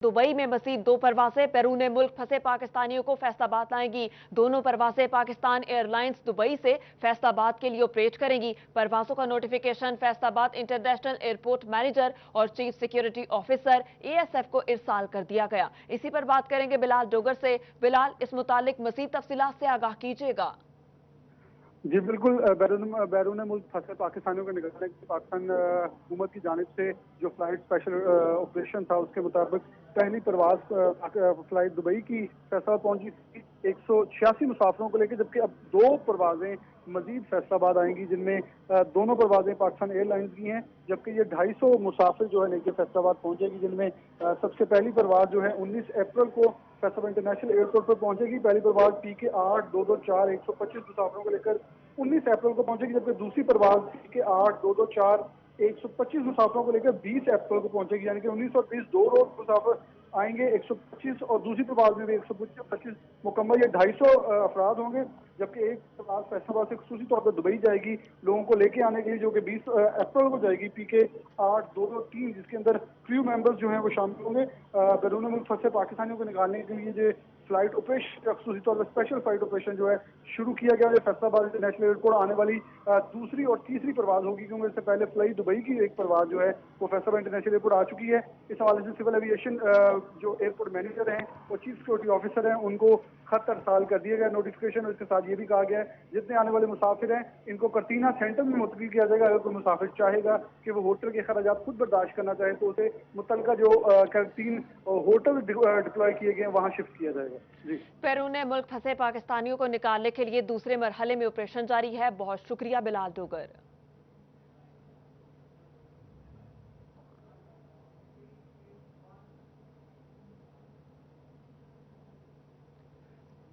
Dubai में मजीद 2 परवासें बैरून मुल्क फंसे पाकिस्तानियों को फैसलाबाद लाएंगी। दोनों परवासें पाकिस्तान एयरलाइंस दुबई से फैसलाबाद के लिए ऑपरेट करेंगी। परवासों का notification Faisalabad international airport manager और चीफ सिक्योरिटी ऑफिसर ASF को इरसाल कर दिया गया। इसी पर बात करेंगे बिलाल डोगर से। बिलाल, इस मुतालिक मजीद तफसीलात से आगाह कीजिएगा। जी बिल्कुल, बैरून मुल्क फंसे पाकिस्तानियों को निकालने के पाकिस्तान हुकूमत की जानिब से जो फ्लाइट स्पेशल ऑपरेशन था, उसके मुताबिक पहली परवाज फ्लाइट दुबई की फैसलाबाद पहुंची थी 186 मुसाफिरों को लेकर, जबकि अब 2 परवाजें मजीद फैसलाबाद आएंगी, जिनमें दोनों परवाजें पाकिस्तान एयरलाइंस की हैं, जबकि ये 250 मुसाफिर जो है लेकर फैसलाबाद पहुंचेगी, जिनमें सबसे पहली परवाज जो है 19 अप्रैल को फैसलाबाद इंटरनेशनल एयरपोर्ट पर पहुंचेगी। पहली परवाज PK 8 224 125 मुसाफिरों को लेकर 19 अप्रैल को पहुंचेगी, जबकि दूसरी परवाज PK 8 224 125 मुसाफिरों को लेकर 20 अप्रैल को पहुंचेगी। यानी कि 19 और 20 2 रोज मुसाफिर आएंगे 125, और दूसरी परवाज में भी 125 मुकम्मल, ये 250 अफराद होंगे, जबकि एक परवाज फैसलाबाद से खसूसी तौर पर दुबई जाएगी लोगों को लेके आने के लिए, जो कि 20 अप्रैल को जाएगी PK 8 223, जिसके अंदर क्रू मेंबर्स जो हैं वो शामिल होंगे। बैरून मुल्क फंसे पाकिस्तानियों को निकालने के लिए जो फ्लाइट ऑपरेशन खसूसी तौर पर स्पेशल फ्लाइट ऑपरेशन जो है शुरू किया गया है। फैसलाबाद इंटरनेशनल एयरपोर्ट आने वाली दूसरी और तीसरी परवाज होगी, क्योंकि इससे पहले फ्लाई दुबई की एक परवाज जो है वो फैसलाबाद इंटरनेशनल एयरपोर्ट आ चुकी है। इस हवाले से सिविल एविएशन जो एयरपोर्ट मैनेजर हैं और चीफ सिक्योरिटी ऑफिसर हैं, उनको खत अरसाल कर दिया गया नोटिफिकेशन, और इसके साथ ये भी कहा गया है जितने आने वाले मुसाफिर हैं इनको करतीना सेंटर में मुंतकिल किया जाएगा। अगर कोई मुसाफिर चाहेगा कि वो होटल के खर्चात खुद बर्दाश्त करना चाहे तो उसे मुतलका जो करतीन होटल डिप्लॉय किए गए हैं वहां शिफ्ट किया जाएगा। जी, बैरून मुल्क फंसे पाकिस्तानियों को निकालने के लिए दूसरे मरहले में ऑपरेशन जारी है। बहुत शुक्रिया बिलाल डोगर।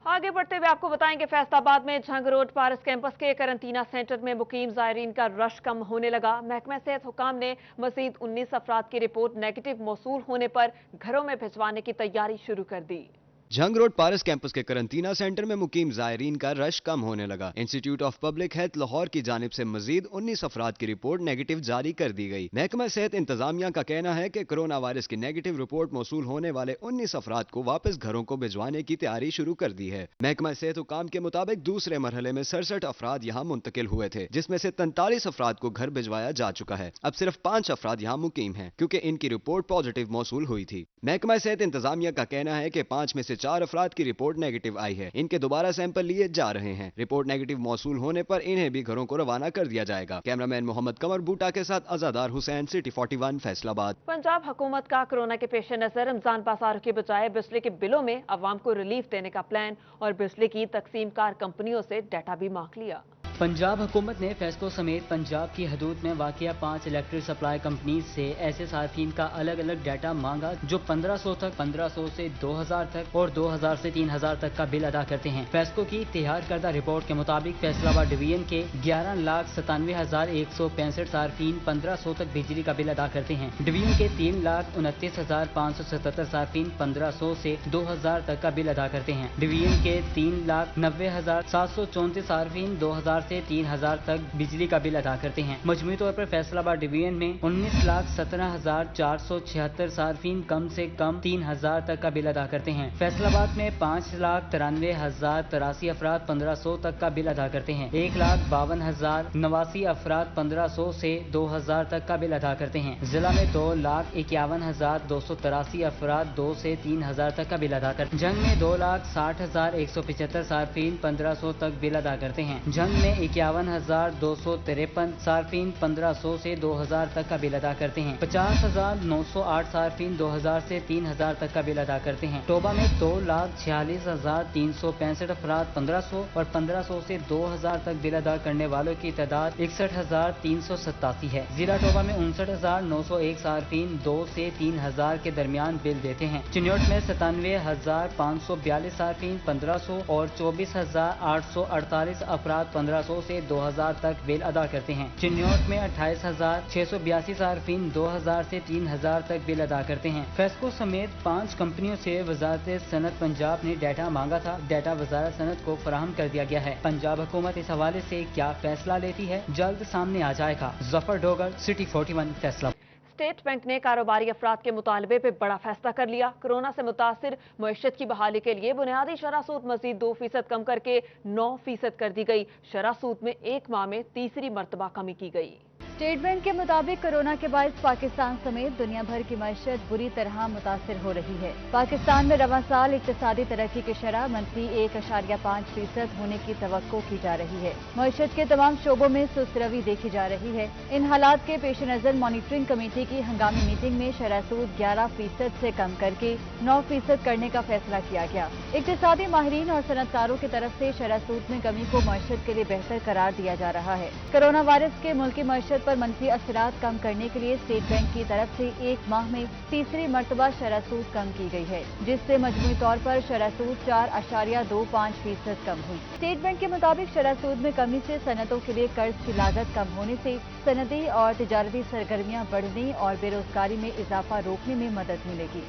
आगे बढ़ते हुए आपको बताएंगे, फैसलाबाद में झंग रोड पारस कैंपस के करंटीना सेंटर में मुकीम ज़ायरीन का रश कम होने लगा। महकमा सेहत हुकाम ने मजीद 19 अफराद की रिपोर्ट नेगेटिव मौसूल होने पर घरों में भिजवाने की तैयारी शुरू कर दी। झंग रोड पारस कैंपस के करंटीना सेंटर में मुकीम ज़ायरीन का रश कम होने लगा। Institute of public health Lahore की जानिब से मजीद 19 अफराद की रिपोर्ट नेगेटिव जारी कर दी गई। महकमा सेहत इंतजामिया का कहना है कि कोरोना वायरस की नेगेटिव रिपोर्ट मौसूल होने वाले 19 अफराद को वापस घरों को भिजवाने की तैयारी शुरू कर दी है। महकमा सेहत हुकाम के मुताबिक दूसरे मरहले में 67 अफराद यहाँ मुंतकिल हुए थे, जिसमें से 43 अफराद को घर भिजवाया जा चुका है। अब सिर्फ 5 अफराद यहाँ मुकीम हैं, क्योंकि इनकी रिपोर्ट पॉजिटिव मौसूल हुई थी। महकमा सेहत इंतजामिया का कहना है कि 5 में से 4 अफराद की रिपोर्ट नेगेटिव आई है। इनके दोबारा सैंपल लिए जा रहे हैं। रिपोर्ट नेगेटिव मौसूल होने पर इन्हें भी घरों को रवाना कर दिया जाएगा। कैमरामैन मोहम्मद कमर बूटा के साथ अजादार हुसैन, सिटी 41 फैसलाबाद। पंजाब हुकूमत का कोरोना के पेश नजर रमजान बाजारों के बजाय बिजली के बिलों में अवाम को रिलीफ देने का प्लान और बिजली की तकसीमकार कंपनियों से डाटा भी मांग लिया। पंजाब हुकूमत ने फैसलों समेत पंजाब की हदूद में वाक़िया 5 इलेक्ट्रिक सप्लाई कंपनीज से ऐसे सार्फिन का अलग अलग डाटा मांगा जो 1500 तक, 1500 से 2000 तक और 2000 से 3000 तक का बिल अदा करते हैं। फैसलों की तैयार करदा रिपोर्ट के मुताबिक फैसलाबाद डिवीजन के 11,97,165 सार्फिन 1500 तक बिजली का बिल अदा करते हैं। डिवीजन के 3,29,577 सार्फिन 1500 से 2000 तक का बिल अदा करते हैं। डिवीजन के 3,90,734 सार्फिन 2000 से 3000 तक बिजली का बिल अदा करते हैं। मजमूई तौर पर फैसलाबाद डिवीजन में 19,17,476 सार्फिन कम से कम 3000 तक का बिल अदा करते हैं। फैसलाबाद में 5,93,083 अफराद 1500 तक का बिल अदा करते हैं। 1,52,089 अफराद 1500 से 2000 तक का बिल अदा करते हैं। जिला में 2,51,283 अफराद 2 से 3000 तक का बिल अदा करते हैं। जंग में 2,60,175 सार्फिन 1500 तक बिल अदा करते हैं। जंग में 51,253 सार्फिन 1500 से 2000 तक का बिल अदा करते हैं। 50,908 सार्फिन 2000 से 3000 तक का बिल अदा करते हैं। टोबा में 2,46,365 अफराद 1500 और 1500 से 2000 तक बिल अदा करने वालों की तादाद 61,387 है। जिला टोबा में 59,901 सार्फिन 2 से 3000 के दरमियान बिल देते हैं। चिन्योट में 97,542 सार्फिन 1500 और 24,848 अफराद 1500 से 2000 तक बिल अदा करते हैं। चिन्योट में 28,682 सार्फिन 2000 से 3000 तक बिल अदा करते हैं। फेस्को समेत 5 कंपनियों से वजारत सनत पंजाब ने डाटा मांगा था। डाटा वजारत सनत को फराहम कर दिया गया है। पंजाब हुकूमत इस हवाले से क्या फैसला लेती है, जल्द सामने आ जाएगा। जफर डोगर, सिटी 41 फैसला। स्टेट बैंक ने कारोबारी अफराद के मुतालबे पे बड़ा फैसला कर लिया। कोरोना से मुतासिर मईशत की बहाली के लिए बुनियादी शरह सूद मजीद 2% कम करके 9% कर दी गई। शरह सूद में एक माह में तीसरी मरतबा कमी की गई। स्टेट बैंक के मुताबिक कोरोना के बायस पाकिस्तान समेत दुनिया भर की मईशत बुरी तरह मुतासिर हो रही है। पाकिस्तान में रवां साल इक्तिसादी तरक्की की शरह मंफी 1.5% होने की तवक्को की जा रही है। मईशत के तमाम शोबों में सुस्त रवी देखी जा रही है। इन हालात के पेश नजर मॉनिटरिंग कमेटी की हंगामी मीटिंग में शरह सूद 11% से कम करके 9% करने का फैसला किया गया। इक्तिसादी माहिरीन और सनतकारों की तरफ से शरह सूद में कमी को मईशत के लिए बेहतर करार दिया जा रहा है। कोरोना वायरस के मुल्की मईशत पर मनफी असरात कम करने के लिए स्टेट बैंक की तरफ से एक माह में तीसरी मरतबा शरह सूद कम की गई है, जिससे मजमूई तौर पर शरह सूद 4.25% कम हुई। स्टेट बैंक के मुताबिक शरह सूद में कमी से सनतों के लिए कर्ज की लागत कम होने से सनदी और तिजारती सरगर्मियां बढ़ने और बेरोजगारी में इजाफा रोकने में मदद मिलेगी।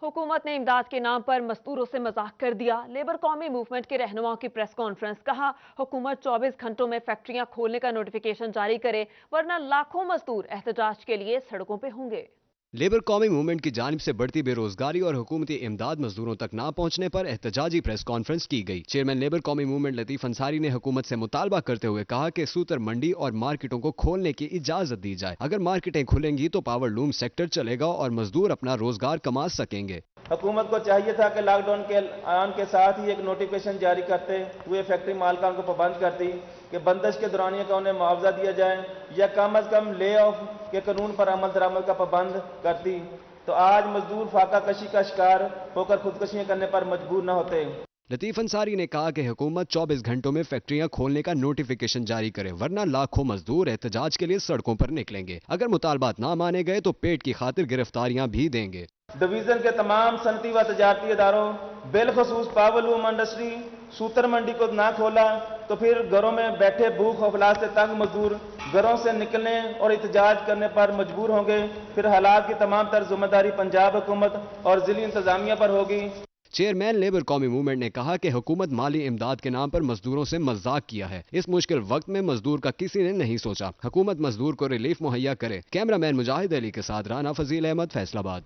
हुकूमत ने इमदाद के नाम पर मजदूरों से मजाक कर दिया। लेबर कौमी मूवमेंट के रहनुमाओं की प्रेस कॉन्फ्रेंस। कहा, हुकूमत 24 घंटों में फैक्ट्रियां खोलने का नोटिफिकेशन जारी करे, वरना लाखों मजदूर एहतजाज के लिए सड़कों पे होंगे। लेबर कौमी मूवमेंट की जानिब से बढ़ती बेरोजगारी और हुकूमती इमदाद मजदूरों तक ना पहुंचने पर एहतजाजी प्रेस कॉन्फ्रेंस की गई। चेयरमैन लेबर कौमी मूवमेंट लतीफ अंसारी ने हुकूमत से मुतालबा करते हुए कहा कि सूतर मंडी और मार्केटों को खोलने की इजाजत दी जाए। अगर मार्केटें खुलेंगी तो पावर लूम सेक्टर चलेगा और मजदूर अपना रोजगार कमा सकेंगे। हुकूमत को चाहिए था कि लॉकडाउन के आन के साथ ही एक नोटिफिकेशन जारी करते हुए फैक्ट्री मालकान को पाबंद करती कि बंदिश के दौरानिया का उन्हें मुआवजा दिया जाए या कम अज कम ले ऑफ के कानून पर अमल दरामद का पाबंद करती, तो आज मजदूर फाका कशी का शिकार होकर खुदकशियां करने पर मजबूर न होते। लतीफ अंसारी ने कहा कि हुकूमत 24 घंटों में फैक्ट्रियां खोलने का नोटिफिकेशन जारी करे, वरना लाखों मजदूर एहतजाज के लिए सड़कों पर निकलेंगे। अगर मुतालबात ना माने गए तो पेट की खातिर गिरफ्तारियां भी देंगे। डिवीजन के तमाम सनती व तजारती इदारों बिलखसूस पावरलूम इंडस्ट्री सूतर मंडी को ना खोला तो फिर घरों में बैठे भूख अफलास से तंग मजदूर घरों से निकलने और एहतजाज करने पर मजबूर होंगे। फिर हालात की तमाम तर जिम्मेदारी पंजाब हुकूमत और जिली इंतजामिया पर होगी। चेयरमैन लेबर कौमी मूवमेंट ने कहा कि हुकूमत माली इमदाद के नाम पर मजदूरों से मजाक किया है। इस मुश्किल वक्त में मजदूर का किसी ने नहीं सोचा। हुकूमत मजदूर को रिलीफ मुहैया करे। कैमरामैन मुजाहिद अली के साथ राना फजील अहमद, फैसलाबाद।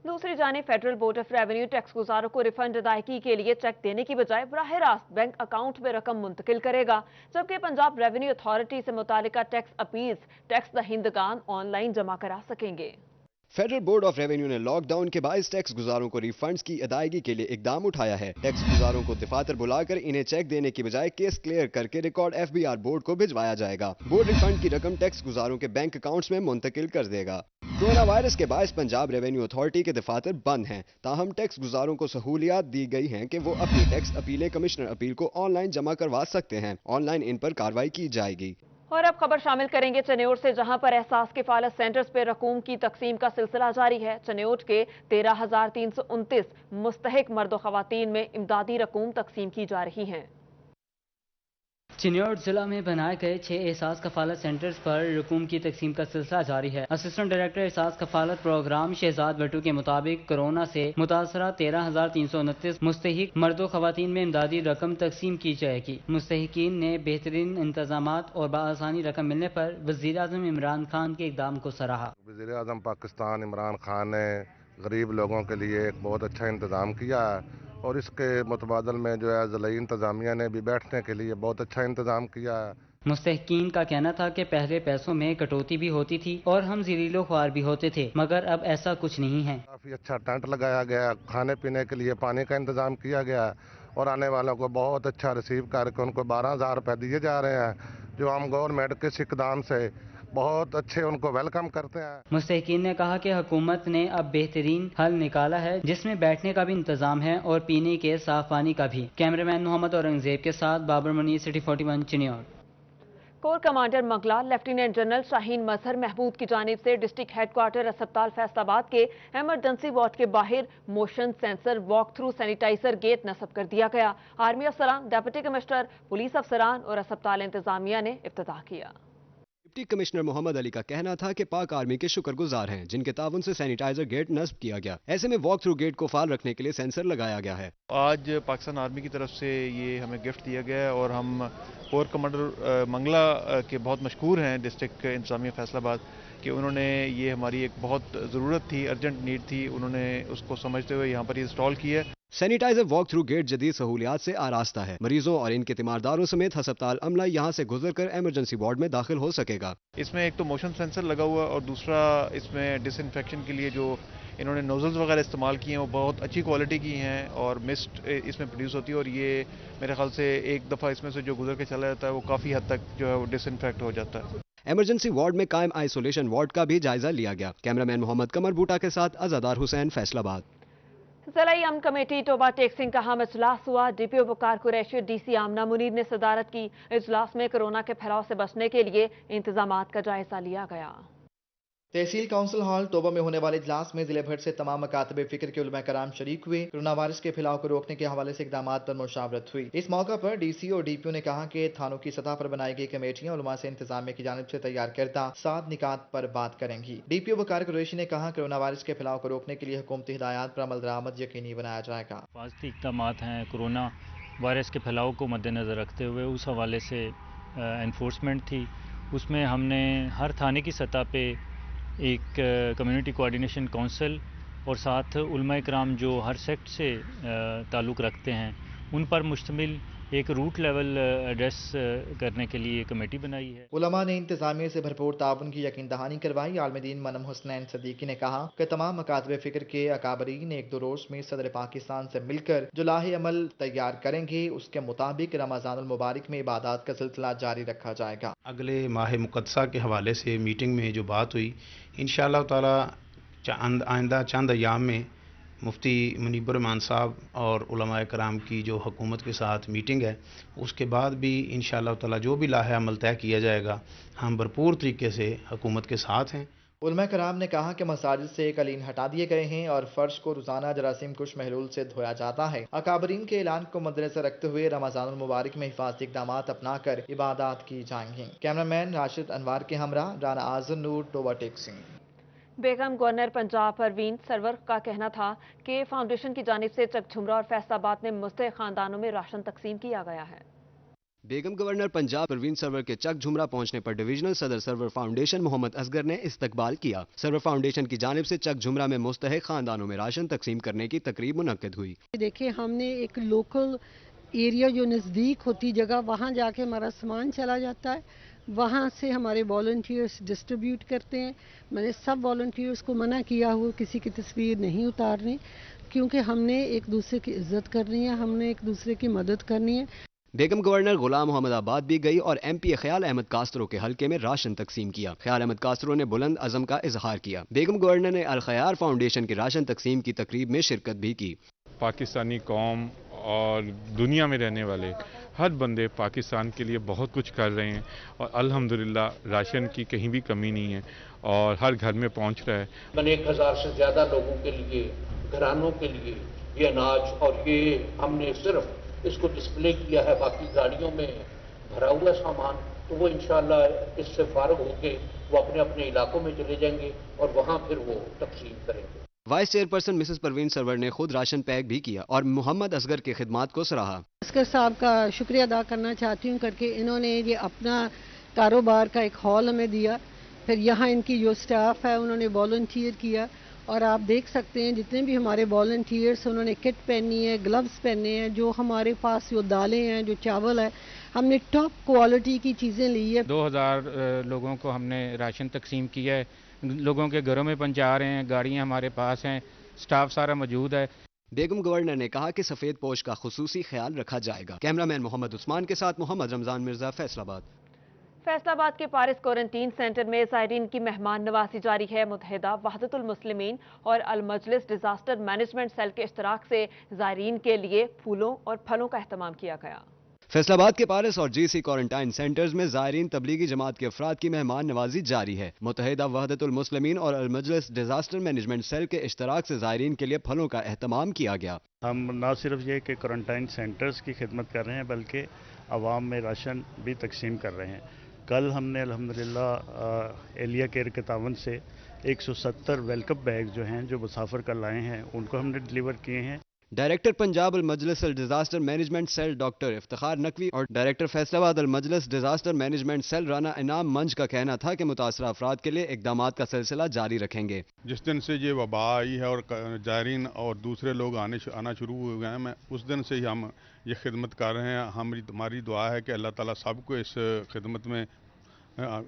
दूसरी जानिब federal board of revenue tax गुजारों को रिफंड अदायगी के लिए चेक देने की बजाय बराह रास्त बैंक अकाउंट में रकम मुंतकिल करेगा, जबकि पंजाब रेवेन्यू अथॉरिटी से मुतालिका टैक्स अपील्स टैक्स दहिंदगान ऑनलाइन जमा करा सकेंगे। फेडरल बोर्ड ऑफ रेवेन्यू ने लॉकडाउन के बायस टैक्स गुजारों को रिफंड्स की अदायगी के लिए इकदाम उठाया है। टैक्स गुजारों को दफातर बुलाकर इन्हें चेक देने की बजाय केस क्लियर करके रिकॉर्ड FBR बोर्ड को भिजवाया जाएगा। बोर्ड रिफंड की रकम टैक्स गुजारों के बैंक अकाउंट्स में मुंतकिल कर देगा। कोरोना वायरस के बायस पंजाब रेवेन्यू अथॉरिटी के दफातर बंद हैं, ताहम टैक्स गुजारों को सहूलियात दी गई हैं कि वो अपनी टैक्स अपीलें कमिश्नर अपील को ऑनलाइन जमा करवा सकते हैं। ऑनलाइन इन पर कार्रवाई की जाएगी। और अब खबर शामिल करेंगे चन्योट से, जहां पर एहसास किफालत सेंटर्स पर रकूम की तकसीम का सिलसिला जारी है। चन्योट के 13,329 मुस्तहिक मर्द व खवातीन में इमदादी रकूम तकसीम की जा रही हैं। चिन्योट जिला में बनाए गए 6 एहसास कफालत सेंटर्स पर रकूम की तकसीम का सिलसिला जारी है। असिस्टेंट डायरेक्टर एहसास कफालत प्रोग्राम शहजाद भट्टू के मुताबिक कोरोना से मुतासरा 13,329 मुस्तहिक मर्दों खवातीन में इमदादी रकम तकसीम की जाएगी। मुस्तहिकीन ने बेहतरीन इंतजामात और बआसानी रकम मिलने पर वज़ीर आज़म इमरान खान के इक़दाम को सराहा। वज़ीर आज़म पाकिस्तान इमरान खान ने गरीब लोगों के लिए एक बहुत अच्छा इंतज़ाम किया और इसके मुतबादल में जो है ज़िला इंतज़ामिया ने भी बैठने के लिए बहुत अच्छा इंतज़ाम किया है। मुस्तहिकीन का कहना था कि पहले पैसों में कटौती भी होती थी और हम ज़लीलो ख्वार भी होते थे, मगर अब ऐसा कुछ नहीं है। काफ़ी अच्छा टेंट लगाया गया, खाने पीने के लिए पानी का इंतज़ाम किया गया और आने वालों को बहुत अच्छा रिसीव करके उनको 12,000 रुपये दिए जा रहे हैं, जो हम गवर्नमेंट के इक़दाम से बहुत अच्छे उनको वेलकम करते हैं। मुस्तहिकीन ने कहा कि हुकूमत ने अब बेहतरीन हल निकाला है, जिसमें बैठने का भी इंतजाम है और पीने के साफ पानी का भी। कैमरामैन मोहम्मद औरंगजेब के साथ Babar Munir, city 41 Chiniot. Core commander Mangla lieutenant general Shaheen Mazhar Mahmood की जानिब से डिस्ट्रिक्ट हेडक्वार्टर अस्पताल फैसलाबाद के एमरजेंसी वार्ड के बाहर motion sensor walk through sanitiser gate नस्ब कर दिया गया। आर्मी अफसरान, डिप्टी कमिश्नर, पुलिस अफसरान और अस्पताल इंतजामिया ने इफ्तिताह किया। डिप्टी कमिश्नर मोहम्मद अली का कहना था कि पाक आर्मी के शुक्रगुजार हैं, जिनके ताउन से सैनिटाइजर गेट नस्ब किया गया। ऐसे में वॉक थ्रू गेट को फाल रखने के लिए सेंसर लगाया गया है। आज पाकिस्तान आर्मी की तरफ से ये हमें गिफ्ट दिया गया है और हम कोर कमांडर मंगला के बहुत मशहूर हैं डिस्ट्रिक्ट इंतजामिया फैसलाबाद, کہ انہوں نے یہ ہماری ایک بہت ضرورت تھی، ارجنٹ نیڈ تھی، انہوں نے اس کو سمجھتے ہوئے یہاں پر یہ انسٹال کیا ہے۔ سینیٹائزر واک تھرو گیٹ جدید سہولیات سے آراستہ ہے۔ مریضوں اور ان کے تیمارداروں سمیت ہسپتال عملہ یہاں سے گزر کر ایمرجنسی وارڈ میں داخل ہو سکے گا۔ اس میں ایک تو موشن سینسر لگا ہوا ہے اور دوسرا اس میں ڈس انفیکشن کے لیے جو انہوں نے نوزلز وغیرہ استعمال کیے ہیں وہ بہت اچھی کوالٹی کی ہیں اور مسٹ اس میں پروڈیوس ہوتی ہے اور یہ میرے خیال سے ایک دفعہ اس میں سے جو گزر کے چلا جاتا ہے وہ کافی حد تک جو ہے وہ ڈس انفیکٹ ہو جاتا ہے۔ ایمرجنسی وارڈ میں قائم آئسولیشن وارڈ کا بھی جائزہ لیا گیا۔ کیمرامین محمد قمر بوٹا کے ساتھ عزادار حسین، فیصل آباد۔ ضلعی امن کمیٹی ٹوبہ ٹیکسنگ کا اہم اجلاس ہوا۔ ڈی پی او وقار قریشی، ڈی سی آمنہ منیر نے صدارت کی۔ اجلاس میں کورونا کے پھیلاؤ سے بچنے کے لیے انتظامات کا جائزہ لیا گیا۔ تحصیل کونسل ہال ٹوبہ میں ہونے والے اجلاس میں ضلع بھر سے تمام مکاتب فکر کے علماء کرام شریک ہوئے۔ کورونا وائرس کے پھیلاؤ کو روکنے کے حوالے سے اقدامات پر مشاورت ہوئی۔ اس موقع پر ڈی سی اور ڈی پی او نے کہا کہ تھانوں کی سطح پر بنائی گئی کمیٹیاں علماء سے انتظامیہ کی جانب سے تیار کردہ 7 نکات پر بات کریں گی۔ ڈی پی او وقار قریشی نے کہا کورونا وائرس کے پھیلاؤ کو روکنے کے لیے حکومتی ہدایات پر عمل درآمد یقینی بنایا جائے گا۔ حفاظتی اقدامات ہیں کورونا وائرس کے پھیلاؤ کو مد نظر رکھتے ہوئے، اس حوالے سے انفورسمنٹ تھی۔ اس میں ہم نے ہر تھانے کی سطح پہ ایک کمیونٹی کوآرڈینیشن کونسل اور ساتھ علماء کرام جو ہر سیکٹ سے تعلق رکھتے ہیں ان پر مشتمل ایک روٹ لیول ایڈریس کرنے کے لیے کمیٹی بنائی ہے۔ علماء نے انتظامیہ سے بھرپور تعاون کی یقین دہانی کروائی۔ عالم دین منم حسنین صدیقی نے کہا کہ تمام مکاتب فکر کے اکابرین ایک دو روز میں صدر پاکستان سے مل کر جو لاہ عمل تیار کریں گے اس کے مطابق رمضان المبارک میں عبادات کا سلسلہ جاری رکھا جائے گا۔ اگلے ماہ مقدسہ کے حوالے سے میٹنگ میں جو بات ہوئی، انشاءاللہ تعالی آئندہ چند ایام میں مفتی منیب الرحمان صاحب اور علماء کرام کی جو حکومت کے ساتھ میٹنگ ہے اس کے بعد بھی انشاءاللہ تعالی جو بھی لاہ عمل طے کیا جائے گا ہم بھرپور طریقے سے حکومت کے ساتھ ہیں۔ علماء کرام نے کہا کہ مساجد سے قلین ہٹا دیے گئے ہیں اور فرش کو روزانہ جراثیم کش محلول سے دھویا جاتا ہے۔ اکابرین کے اعلان کو مدنظر رکھتے ہوئے رمضان المبارک میں حفاظتی اقدامات اپنا کر عبادات کی جائیں گی۔ کیمرامین راشد انوار کے ہمراہ رانا آزم نور، ٹوبہ ٹیکسنگ۔ بیگم گورنر پنجاب پروین سرور کا کہنا تھا کہ فاؤنڈیشن کی جانب سے چک جھمرا اور فیصل آباد میں مستحق خاندانوں میں راشن تقسیم کیا گیا ہے۔ بیگم گورنر پنجاب پروین سرور کے چک جھمرا پہنچنے پر ڈویژنل صدر سرور فاؤنڈیشن محمد اصغر نے استقبال کیا۔ سرور فاؤنڈیشن کی جانب سے چک جھمرا میں مستحق خاندانوں میں راشن تقسیم کرنے کی تقریب منعقد ہوئی۔ دیکھیں ہم نے ایک لوکل ایریا جو نزدیک ہوتی جگہ وہاں جا کے ہمارا سامان چلا جاتا ہے، وہاں سے ہمارے والنٹیئرس ڈسٹریبیوٹ کرتے ہیں۔ میں نے سب والنٹیئرس کو منع کیا ہوا کسی کی تصویر نہیں اتارنی، کیونکہ ہم نے ایک دوسرے کی عزت کرنی ہے، ہم نے ایک دوسرے کی مدد کرنی ہے۔ بیگم گورنر غلام محمد آباد بھی گئی اور ایم پی خیال احمد کاسترو کے حلقے میں راشن تقسیم کیا۔ خیال احمد کاسترو نے بلند عزم کا اظہار کیا۔ بیگم گورنر نے الخیار فاؤنڈیشن کی راشن تقسیم کی تقریب میں شرکت بھی کی۔ پاکستانی قوم اور دنیا میں رہنے والے ہر بندے پاکستان کے لیے بہت کچھ کر رہے ہیں اور الحمدللہ راشن کی کہیں بھی کمی نہیں ہے اور ہر گھر میں پہنچ رہا ہے۔ 1000 سے زیادہ لوگوں کے لیے، گھرانوں کے لیے یہ اناج، اور یہ ہم نے صرف اس کو ڈسپلے کیا ہے، باقی گاڑیوں میں بھرا ہوا سامان، تو وہ انشاءاللہ اس سے فارغ ہو کے وہ اپنے اپنے علاقوں میں چلے جائیں گے اور وہاں پھر وہ تقسیم کریں گے۔ وائس چیئرپرسن مسز پروین سرور نے خود راشن پیک بھی کیا اور محمد اصغر کی خدمات کو سراہا۔ اصغر صاحب کا شکریہ ادا کرنا چاہتی ہوں کر کے انہوں نے یہ اپنا کاروبار کا ایک ہال ہمیں دیا، پھر یہاں ان کی جو سٹاف ہے انہوں نے والنٹیئر کیا، اور آپ دیکھ سکتے ہیں جتنے بھی ہمارے والنٹیئرس انہوں نے کٹ پہنی ہے، گلوز پہنے ہیں، جو ہمارے پاس جو دالیں ہیں، جو چاول ہے، ہم نے ٹاپ کوالٹی کی چیزیں لی ہے۔ 2000 لوگوں کو ہم نے راشن تقسیم کیا ہے، لوگوں کے گھروں میں پہنچا رہے ہیں، گاڑیاں ہمارے پاس ہیں، سٹاف سارا موجود ہے۔ بیگم گورنر نے کہا کہ سفید پوش کا خصوصی خیال رکھا جائے گا۔ کیمرامین محمد عثمان کے ساتھ محمد رمضان مرزا، فیصل آباد۔ فیصل آباد کے پارس کوارنٹین سینٹر میں زائرین کی مہمان نوازی جاری ہے۔ متحدہ وحدت المسلمین اور المجلس ڈیزاسٹر مینجمنٹ سیل کے اشتراک سے زائرین کے لیے پھولوں اور پھلوں کا اہتمام کیا گیا۔ فیصل آباد کے پارس اور جی سی کوارنٹائن سینٹرز میں زائرین تبلیغی جماعت کے افراد کی مہمان نوازی جاری ہے۔ متحدہ وحدت المسلمین اور المجلس ڈیزاسٹر مینجمنٹ سیل کے اشتراک سے زائرین کے لیے پھلوں کا اہتمام کیا گیا۔ ہم نہ صرف یہ کہ کوارنٹائن سینٹرز کی خدمت کر رہے ہیں بلکہ عوام میں راشن بھی تقسیم کر رہے ہیں۔ کل ہم نے الحمدللہ ایلیا کیئر کے تعاون سے 170 ویلکم بیگ جو ہیں جو مسافر کل آئے ہیں ان کو ہم نے ڈیلیور کیے ہیں۔ डायरेक्टर पंजाब अल मजलिस अल disaster management cell doctor Iftikhar Naqvi और डायरेक्टर फैसलाबाद अल मजलिस disaster management cell Rana Inam मंच का कहना था कि मुतासरा अफराद के लिए इकदामात का सिलसिला जारी रखेंगे। जिस दिन से ये वबा आई है और जायरीन और दूसरे लोग आना शुरू हो गए हैं, मैं उस दिन से ही हम ये खिदमत कर रहे हैं। हमारी दुआ है कि अल्लाह ताला सबको इस खिदमत में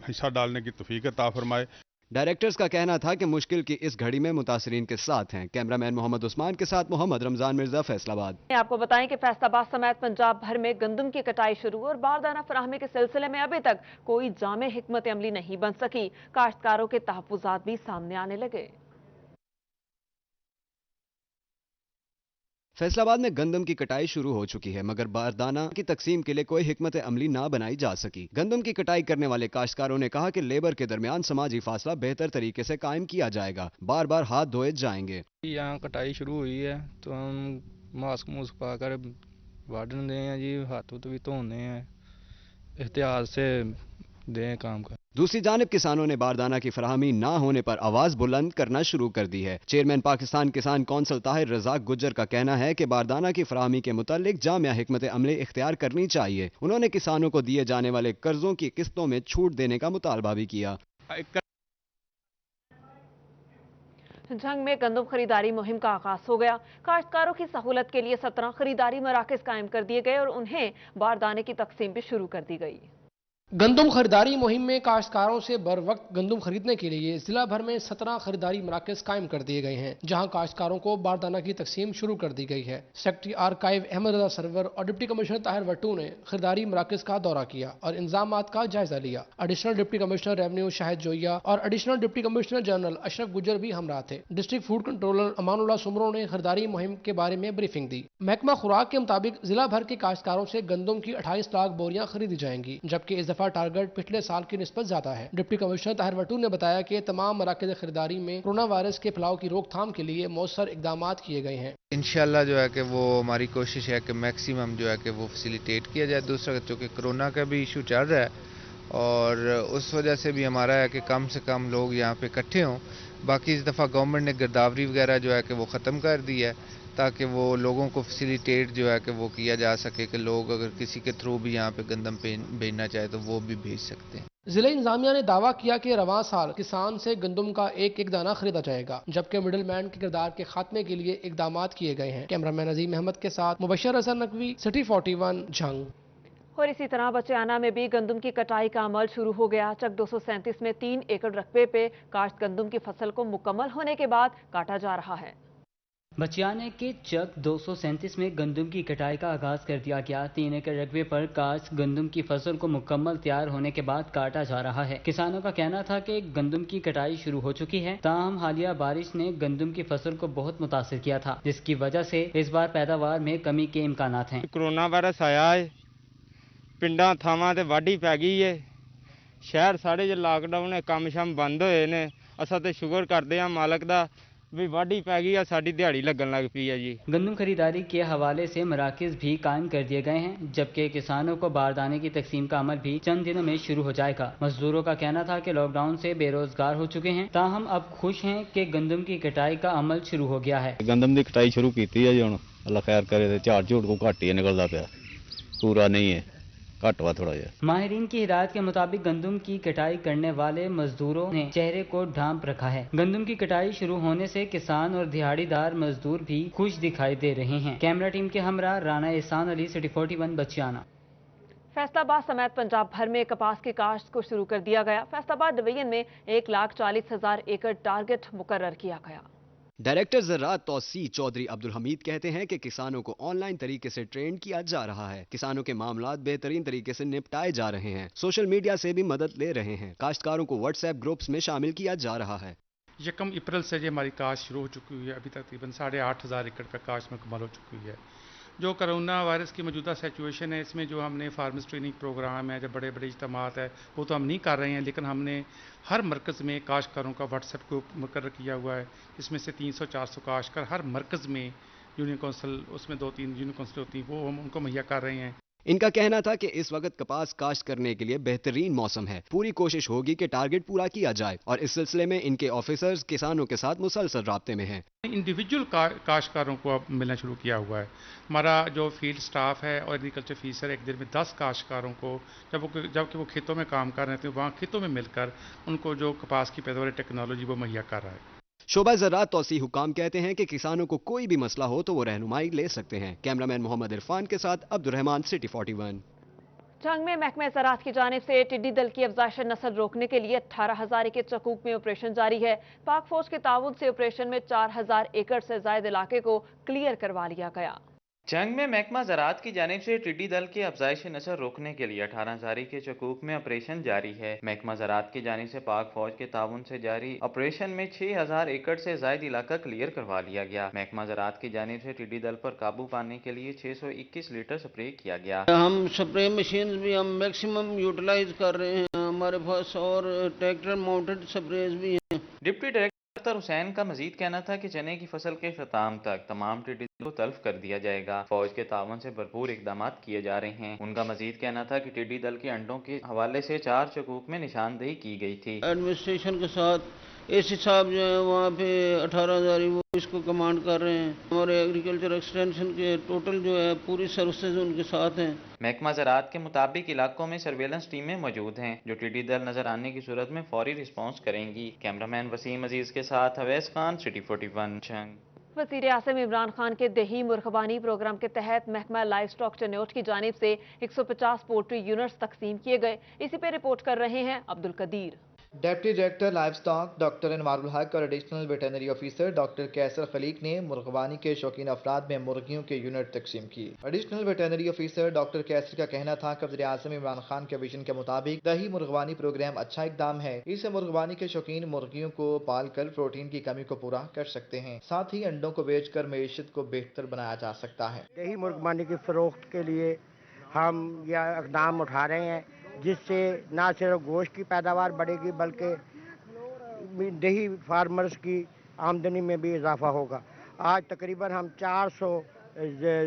हिस्सा डालने की तौफीक अता फरमाए। डायरेक्टर्स का कहना था कि मुश्किल की इस घड़ी में मुतासरीन के साथ हैं। कैमरामैन मोहम्मद उस्मान के साथ मोहम्मद रमजान मिर्जा, फैसलाबाद। आपको बताएं कि फैसलाबाद समेत पंजाब भर में गंदम की कटाई शुरू और बारदाना फराहमी के सिलसिले में अभी तक कोई जामे हिकमत अमली नहीं बन सकी। काश्तकारों के तहफ्फुजात भी सामने आने लगे। फैसलाबाद में गंदम की कटाई शुरू हो चुकी है, मगर बारदाना की तकसीम के लिए कोई हिकमत अमली ना बनाई जा सकी। गंदम की कटाई करने वाले काश्तकारों ने कहा कि लेबर के दरमियान समाजी फासला बेहतर तरीके से कायम किया जाएगा, बार बार हाथ धोए जाएंगे। यहाँ कटाई शुरू हुई है तो हम मास्क मूस्क पाकर वार्डन दें हैं जी, हाथ भी धोने हैं, एहतियात से दें काम का। दूसरी जानिब किसानों ने बारदाना की फराहमी ना होने पर आवाज बुलंद करना शुरू कर दी है। चेयरमैन पाकिस्तान किसान कौंसिल ताहिर रज़ाक गुज्जर का कहना है कि बारदाना की फराहमी के मुतालिक जामिया हिकमत अमली इख्तियार करनी चाहिए। उन्होंने किसानों को दिए जाने वाले कर्जों की किस्तों में छूट देने का मुतालबा भी किया। जंग में गंदम खरीदारी मुहिम का आगाज हो गया। काश्तकारों की सहूलत के लिए 17 खरीदारी मराकज कायम कर दिए गए और उन्हें बारदाने की तकसीम भी शुरू कर दी गई। गंदम खरीदारी मुहिम में काश्तकारों से बर वक्त गंदम खरीदने के लिए जिला भर में 17 खरीदारी मराकज कायम कर दिए गए हैं, जहां काश्तकारों को बारदाना की तकसीम शुरू कर दी गई है। सेक्रेटरी आर्काइव अहमद रजा सरवर और डिप्टी कमिश्नर ताहिर वट्टू ने खरीदारी मराकज का दौरा किया और इंतजामात का जायजा लिया। Additional deputy commissioner revenue Shahid Joiya और additional deputy commissioner general Ashraf Gujjar भी हमरा थे। District food controller Amanullah Soomro ने खरीदारी मुहिम के बारे में ब्रीफिंग दी। महकमा खुराक के मुताबिक जिला भर के काश्तकारों से गंदम की 28 लाख बोरियां खरीदी जाएंगी, जबकि इस दफा टारगेट पिछले साल की निस्बत ज्यादा है। डिप्टी कमिश्नर ताहिर वट्टू ने बताया कि तमाम मराकज़ खरीदारी में कोरोना वायरस के फैलाव की रोकथाम के लिए मौसर इकदाम किए गए हैं। इंशाल्लाह जो है कि वो हमारी कोशिश है कि मैक्सिमम जो है कि वो फैसिलिटेट किया जाए। दूसरा चूँकि कोरोना का भी इशू चल रहा है और उस वजह से भी हमारा है कि कम से कम लोग यहाँ पे इकट्ठे हों। बाकी इस दफ़ा गवर्नमेंट ने गिरदावरी वगैरह जो है कि वो ख़त्म कर दी है ताकि वो लोगों को फैसिलिटेट जो है कि वो किया जा सके कि लोग अगर किसी के थ्रू भी यहाँ पे गंदम भेजना चाहे तो वो भी भेज सकते हैं। जिला इंतजामिया ने दावा किया कि रवां साल किसान से गंदम का एक एक दाना खरीदा जाएगा, जबकि मिडिल मैन के किरदार के खात्मे के लिए इकदाम किए गए हैं। कैमरामैन अजीम अहमद के साथ मुबशर हसन नकवी, सिटी 41 झंग। और इसी तरह बचियाना में भी गंदम की कटाई का अमल शुरू हो गया। चक 237 में 3 एकड़ रकबे पे काश्त गंदम की फसल को मुकम्मल होने के बाद काटा जा रहा है। बचियाने के चक 237 में गंदम की कटाई का आगाज कर दिया गया। 3 एकड़ रकबे पर काश्त गंदम की फसल को मुकम्मल तैयार होने के बाद काटा जा रहा है। किसानों का कहना था कि गंदम की कटाई शुरू हो चुकी है, ताहम हालिया बारिश ने गंदम की फसल को बहुत मुतासिर किया था, जिसकी वजह से इस बार पैदावार में कमी के इम्कान हैं। कोरोना वायरस आया है, पिंडा थावां ते वाढी पै गई है, शहर साढ़े जो लॉकडाउन है, काम शम बंद होए ने। असां ते शुगर करते हैं मालक दा भी वाढी पै गई है, साडी दिहाड़ी लगन लग पई है जी। गंदम खरीदारी के हवाले से मराकज भी कायम कर दिए गए हैं, जबकि किसानों को बारदाने की तकसीम का अमल भी चंद दिनों में शुरू हो जाएगा। मजदूरों का कहना था कि लॉकडाउन से बेरोजगार हो चुके हैं, ताहम अब खुश हैं कि गंदम की कटाई का अमल शुरू हो गया है। गंदम की कटाई शुरू की है जी, हुण अल्लाह खैर करे, झाड़ झूड़ को घट ही निकलता पाया, पूरा नहीं है, घट हुआ थोड़ा जिहा। माहिरीन की हिदायत के मुताबिक गंदम की कटाई करने वाले मजदूरों ने चेहरे को ढांप रखा है। गंदम की कटाई शुरू होने से किसान और दिहाड़ीदार मजदूर भी खुश दिखाई दे रहे हैं। कैमरा टीम के हमरा राना एहसान अली, सिटी 41 बचियाना। फैसलाबाद समेत पंजाब भर में कपास की काश्त को शुरू कर दिया गया। फैसलाबाद डिवीजन में 1,40,000 एकड़ टारगेट मुकर्रर किया गया। डायरेक्टर ज़राअत तौसी चौधरी अब्दुल हमीद कहते हैं कि किसानों को ऑनलाइन तरीके से ट्रेन किया जा रहा है। किसानों के मामलात बेहतरीन तरीके से निपटाए जा रहे हैं। सोशल मीडिया से भी मदद ले रहे हैं। काश्तकारों को व्हाट्सएप ग्रुप्स में शामिल किया जा रहा है। 1 अप्रैल से हमारी काश्त शुरू हो चुकी हुई है। अभी तकरीबन 8,500 एकड़ पर काश्त मुकम्मल हो चुकी है। जो कोरोना वायरस की मौजूदा सिचुएशन है, इसमें जो हमने फार्मर्स ट्रेनिंग प्रोग्राम है, जो बड़े बड़े इज्तिमात है, वो तो हम नहीं कर रहे हैं, लेकिन हमने हर मरकज़ में काश्तकारों का व्हाट्सएप ग्रुप मुकर्रर किया हुआ है। इसमें से 300-400 काश्तकार हर मरकज़ में यूनियन कौंसिल, उसमें 2-3 यूनियन कौंसिल होती हैं, वो हम उनको मुहैया कर रहे हैं। इनका कहना था कि इस वक्त कपास काश्त करने के लिए बेहतरीन मौसम है। पूरी कोशिश होगी कि टारगेट पूरा किया जाए और इस सिलसिले में इनके ऑफिसर्स किसानों के साथ मुसलसल राब्ते में हैं। इंडिविजुअल काश्तकारों को अब मिलना शुरू किया हुआ है। हमारा जो फील्ड स्टाफ है और एग्रीकल्चर ऑफिसर एक दिन में 10 काश्तकारों को जबकि वो खेतों में काम कर रहे थे, वहाँ खेतों में मिलकर उनको जो कपास की पैदावार टेक्नोलॉजी वो मुहैया कर रहा है। शोबा ज़राअत तौसी हुकाम कहते हैं कि किसानों को कोई भी मसला हो तो वो रहनुमाई ले सकते हैं। कैमरामैन मोहम्मद इरफान के साथ अब्दुर्रहमान, सिटी 41। जंग में महकमे ज़राअत की जानिब से टिड्डी दल की अफजाइश नस्ल रोकने के लिए 18,000 एकड़ चकूक में ऑपरेशन जारी है। पाक फौज के ताउन से ऑपरेशन में 4,000 एकड़ से ज्यादा इलाके को क्लियर करवा लिया गया। जंग में महकमा ज़राअत की जानिब से टिड्डी दल की अफजाइश नस्ल रोकने के लिए 18,000 के चकूक में ऑपरेशन जारी है। महकमा ज़राअत की जानिब से पाक फौज के ताउन से जारी ऑपरेशन में 6,000 एकड़ से ज्यादा इलाका क्लियर करवा लिया गया। महकमा ज़राअत की जानिब से टिड्डी दल पर काबू पाने के लिए 621 लीटर स्प्रे किया गया। हम स्प्रे मशीन भी हम मैक्सिमम यूटिलाइज कर रहे हैं, हमारे पास और ट्रैक्टर माउंटेड स्प्रेज भी हैं। डिप्टी डायरेक्टर हुसैन का मजीद कहना था कि चने की फसल के ख़त्म तक तमाम टिड्डी को तल्फ कर दिया जाएगा। फौज के तावन से भरपूर इकदाम किए जा रहे हैं। उनका मजीद कहना था कि टिड्डी दल के अंडों के हवाले से 4 चकूक में निशानदेही की गई थी। एडमिनिस्ट्रेशन के साथ एसी साहब जो है वहाँ पे 18,000 वो इसको कमांड कर रहे हैं। हमारे एग्रीकल्चर एक्सटेंशन के टोटल जो है पूरी सर्विसेज उनके साथ हैं। महकमा ज़राअत के मुताबिक इलाकों में सर्वेलेंस टीमें मौजूद हैं जो टिड्डी दल नजर आने की सूरत में फौरी रिस्पॉन्स करेंगी। कैमरामैन वसीम अजीज के साथ अवैस खान, सिटी 41 जंग। वज़ीर आज़म इमरान खान के दही मुर्गबानी प्रोग्राम के तहत महकमा लाइव स्टॉक चनौट की जानिब से 150 पोल्ट्री यूनिट्स तकसीम किए गए। इसी पे रिपोर्ट कर रहे हैं Abdul Qadeer. Deputy director livestock doctor Anwarul Haq और additional veterinary officer doctor Qaiser Khaliq ने मुर्गबानी के शौकीन अफराद में मुर्गियों के यूनिट तकसीम किए। एडिशनल वेटरनरी ऑफिसर डॉक्टर कैसर का कहना था कि वज़ीर आज़म इमरान खान के विजन के मुताबिक दही मुर्गबानी प्रोग्राम अच्छा इकदाम है। इससे मुर्गबानी के शौकीन मुर्गियों को पाल कर प्रोटीन की कमी को पूरा कर सकते हैं। साथ ही अंडों को बेच कर मईशत को बेहतर बनाया जा सकता है। दही मुर्गबानी की फरोख्त के लिए हम यह इकदाम उठा रहे हैं जिससे न सिर्फ गोश्त की पैदावार बढ़ेगी बल्कि दही फार्मर्स की आमदनी में भी इजाफा होगा। आज तकरीबन हम 400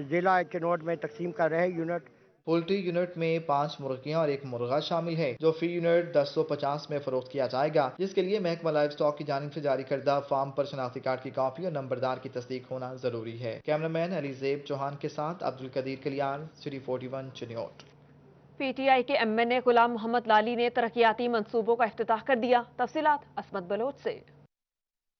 ज़िला चनौट में तकसीम कर रहे हैं यूनिट। पोल्ट्री यूनिट में 5 मुर्गियां और 1 मुर्गा शामिल है जो फी यूनिट 1050 में फरोख्त किया जाएगा, जिसके लिए महकमा लाइव स्टॉक की जानिब से जारी करदा फार्म पर शनाख्ती कार्ड की कॉपी और नंबरदार की तस्दीक होना जरूरी है। कैमरामैन अलीजेब चौहान के साथ अब्दुल कदीर कलियान, सिटी 41 चनौट। PTI के MNA गुलाम मोहम्मद लाली ने तरक्याती मंसूबों का इफ्तिताह कर दिया। तफसीलात असमत बलोच से।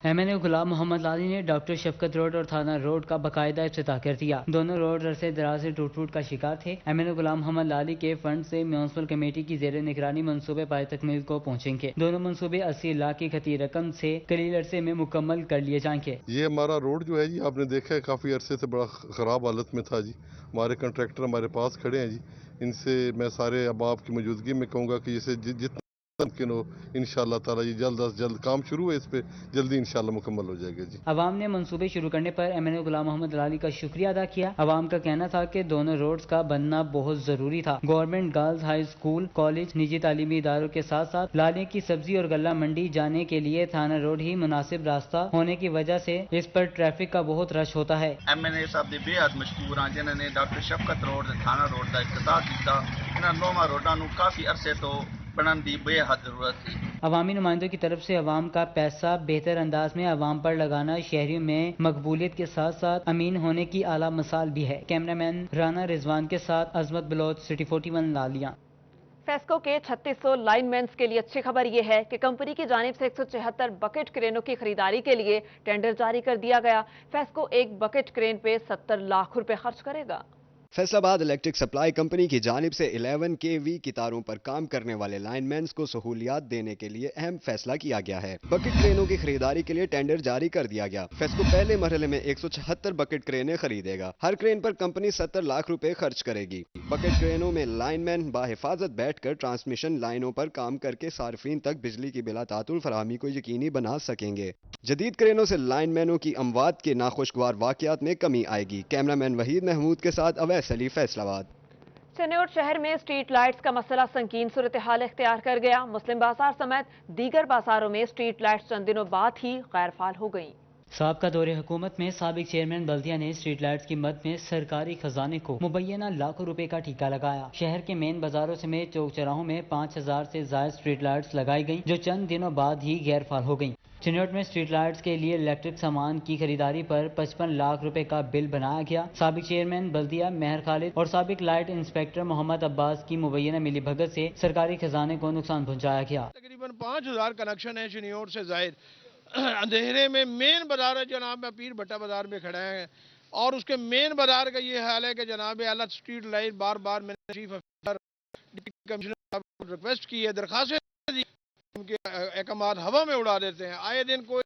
MNA गुलाम मोहम्मद लाली ने डॉक्टर शफकत रोड और थाना रोड का बाकायदा इफ्तिताह कर दिया। दोनों रोड अरसे दराज से टूट का शिकार थे। MNA गुलाम मोहम्मद लाली के फंड से म्यूनसिपल कमेटी की जेर निगरानी मंसूबे पाए तकमील को पहुँचेंगे। दोनों मंसूबे 80 लाख की खती रकम से कलील अरसे में मुकम्मल कर लिए जाएंगे। ये हमारा रोड जो है जी, आपने देखा है काफ़ी अरसे से बड़ा ख़राब हालत में था जी। हमारे कंट्रैक्टर हमारे पास खड़े हैं जी। इनसे मैं सारे अब आपकी मौजूदगी में कहूँगा कि जैसे जितना मुमकिन हो इंशाअल्लाह ताला ये जल्द अज जल्द काम शुरू है, इस पे जल्दी इंशाअल्लाह मुकम्मल हो जाएगा जी। अवाम ने मंसूबे शुरू करने पर MNA गुलाम मोहम्मद लाली का शुक्रिया अदा किया। अवाम का कहना था कि दोनों रोड्स का बनना बहुत जरूरी था। Government girls high school, college, निजी तालीमी इदारों के साथ साथ लाली की सब्जी और गल्ला मंडी जाने के लिए थाना रोड ही मुनासिब रास्ता होने की वजह से इस पर ट्रैफिक का बहुत रश होता है। MNA साहब ने बेहद मशकूर हाँ जिन्होंने डॉक्टर शफकत रोड थाना रोड का इफ्तिताह किया। इन्होंने नौवां रोडा नूं काफी अरसे तो बनन दी बेहद जरूरत थी। अवामी नुमाइंदों की तरफ से अवाम का पैसा बेहतर अंदाज में अवाम पर लगाना शहरियों में मकबूलियत के साथ साथ अमीन होने की आला मिसाल भी है। कैमरामैन राना रिजवान के साथ अजमत बलोच, सिटी 41 लालिया। फेस्को के 3600 लाइनमैन्स के लिए अच्छी खबर यह है कि कंपनी की जानिब से 174 बकेट क्रेनों की खरीदारी के लिए टेंडर जारी कर दिया गया। फेस्को एक बकेट क्रेन पे 70 लाख रुपए खर्च करेगा। फैसलाबाद इलेक्ट्रिक सप्लाई कंपनी की जानिब से 11 kV की तारों पर काम करने वाले लाइनमैन्स को सहूलियात देने के लिए अहम फैसला किया गया है। बकेट क्रेनों की खरीदारी के लिए टेंडर जारी कर दिया गया। फेस्को पहले मरहले में 176 बकेट क्रेनें खरीदेगा। हर क्रेन पर कंपनी 70 लाख रुपए खर्च करेगी। बकेट क्रेनों में लाइनमैन बाहिफाजत बैठकर ट्रांसमिशन लाइनों पर काम करके सार्फिन तक बिजली की बिला तातुल फराहमी को यकीनी बना सकेंगे। जदीद क्रेनों से लाइनमैनों की अमवात के नाखुशगवार वाकयात में कमी आएगी। कैमरामैन वहीद महमूद के साथ अवैस अली, फैसलाबाद। चनौट शहर में स्ट्रीट लाइट्स का मसला संगीन सूरत हाल इख्तियार कर गया। मुस्लिम बाजार समेत दीगर बाजारों में स्ट्रीट लाइट्स चंद दिनों बाद ही गैर फाल हो गईं। سابقہ دور حکومت میں سابق چیئرمین بلدیہ نے اسٹریٹ لائٹس کی مد میں سرکاری خزانے کو مبینہ لاکھوں روپے کا ٹھیکہ لگایا۔ شہر کے مین بازاروں سمیت چوک چوراہوں میں 5000 سے زائد اسٹریٹ لائٹس لگائی گئیں جو چند دنوں بعد ہی غیر فعال ہو گئیں۔ چنوٹ میں اسٹریٹ لائٹس کے لیے الیکٹرک سامان کی خریداری پر 55 لاکھ روپے کا بل بنایا گیا۔ سابق چیئرمین بلدیہ مہر خالد اور سابق لائٹ انسپیکٹر محمد عباس کی مبینہ ملی بھگت سے سرکاری خزانے کو نقصان پہنچایا گیا۔ تقریباً 5000 کنیکشن ہیں چنیوٹ سے زائد۔ اندھیرے میں مین بازار ہے جناب، میں پیر بھٹا بازار میں کھڑا ہے اور اس کے مین بازار کا یہ حال ہے کہ جناب اعلیٰ اسٹریٹ لائٹ بار بار میں نے چیف افسر ڈپٹی کمشنر صاحب کو ریکویسٹ کی ہے، درخواستیں دی، ان کے احکامات ہوا میں اڑا دیتے ہیں۔ آئے دن کوئی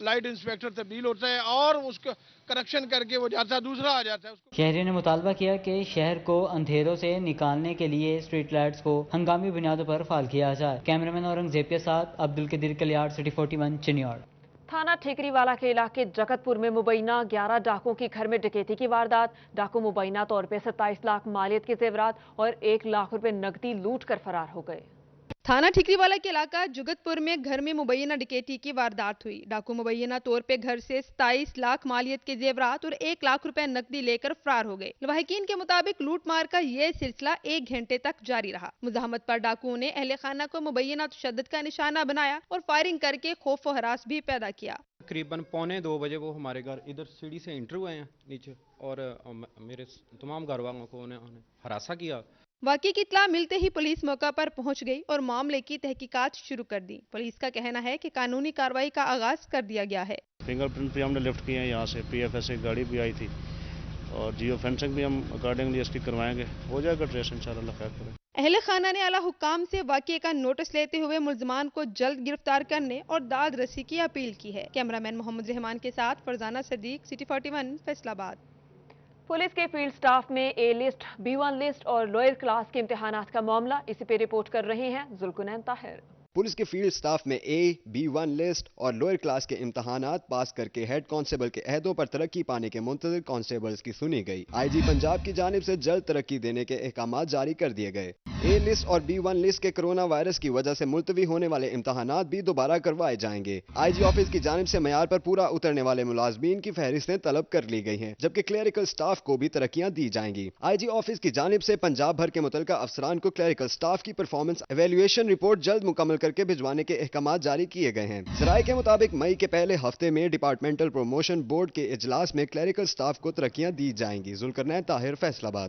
لائٹ انسپیکٹر تبدیل ہوتا ہے اور اس کو کریکشن کر کے وہ جاتا ہے، دوسرا آ جاتا ہے۔ شہریوں نے مطالبہ کیا کہ شہر کو اندھیروں سے نکالنے کے لیے اسٹریٹ لائٹس کو ہنگامی بنیادوں پر فعال کیا جائے۔ کیمرامین اورنگزیب کے ساتھ عبدالقدیر کلیار، سٹی 41 چنیوٹ۔ تھانہ ٹھیکری والا کے علاقے جگت پور میں مبینہ 11 ڈاکوں کی گھر میں ڈکیتی کی واردات۔ ڈاکو مبینہ طور پہ 27 لاکھ مالیت کے زیورات اور 1 لاکھ روپے نقدی لوٹ کر فرار ہو گئے۔ تھانہ ٹھیکری والا کے علاقہ جگت پور میں گھر میں مبینہ ڈکیتی کی واردات ہوئی۔ ڈاکو مبینہ طور پہ گھر سے 27 لاکھ مالیت کے زیورات اور 1 لاکھ روپے نقدی لے کر فرار ہو گئے۔ لواحقین کے مطابق لوٹ مار کا یہ سلسلہ 1 گھنٹے تک جاری رہا۔ مزاحمت پر ڈاکوؤں نے اہل خانہ کو مبینہ تشدد کا نشانہ بنایا اور فائرنگ کر کے خوف و ہراس بھی پیدا کیا۔ تقریباً 1:45 بجے وہ ہمارے گھر ادھر سیڑھی سے انٹر ہوئے ہیں نیچے اور میرے تمام گھر والوں کو انہیں ہراساں کیا۔ واقعے کی اطلاع ملتے ہی پولیس موقع پر پہنچ گئی اور معاملے کی تحقیقات شروع کر دی۔ پولیس کا کہنا ہے کہ قانونی کارروائی کا آغاز کر دیا گیا ہے۔ فنگر پرنٹ بھی ہم نے لفٹ کیے ہیں، یہاں سے پی ایف ایس سے گاڑی بھی آئی تھی اور جیو فینسنگ بھی ہم اکارڈنگلی اس کی کروائیں گے، ہو جائے گا ٹریس انشاءاللہ، اللہ خیر کرے۔ اہل خانہ نے اعلیٰ حکام سے واقعے کا نوٹس لیتے ہوئے ملزمان کو جلد گرفتار کرنے اور داد رسی کی اپیل کی ہے۔ کیمرامین محمد رحمان کے ساتھ فرزانہ صدیق، سٹی 41 فیصل آباد۔ پولیس کے فیلڈ سٹاف میں اے لسٹ، B1 لسٹ اور لوئر کلاس کے امتحانات کا معاملہ، اسی پہ رپورٹ کر رہے ہیں ذوالکنین طاہر۔ پولیس کے فیلڈ سٹاف میں A, B1 لسٹ اور لوئر کلاس کے امتحانات پاس کر کے ہیڈ کانسٹیبل کے عہدوں پر ترقی پانے کے منتظر کانسٹیبلز کی سنی گئی۔ IG پنجاب کی جانب سے جلد ترقی دینے کے احکامات جاری کر دیے گئے۔ A لسٹ اور B1 لسٹ کے کرونا وائرس کی وجہ سے ملتوی ہونے والے امتحانات بھی دوبارہ کروائے جائیں گے۔ IG آفس کی جانب سے معیار پر پورا اترنے والے ملازمین کی فہرستیں طلب کر لی گئی ہیں، جبکہ کلیریکل سٹاف کو بھی ترقیاں دی جائیں گی۔ IG آفس کی جانب سے پنجاب بھر کے متعلقہ افسران کو کلیریکل سٹاف کی پرفارمنس ایویلویشن رپورٹ جلد مکمل کر کے بھجوانے کے احکامات جاری کیے گئے ہیں۔ ذرائع کے مطابق مئی کے پہلے ہفتے میں ڈپارٹمنٹل پروموشن بورڈ کے اجلاس میں کلیریکل سٹاف کو ترقیاں دی جائیں گی۔ ذوالکنین طاہر، فیصل آباد۔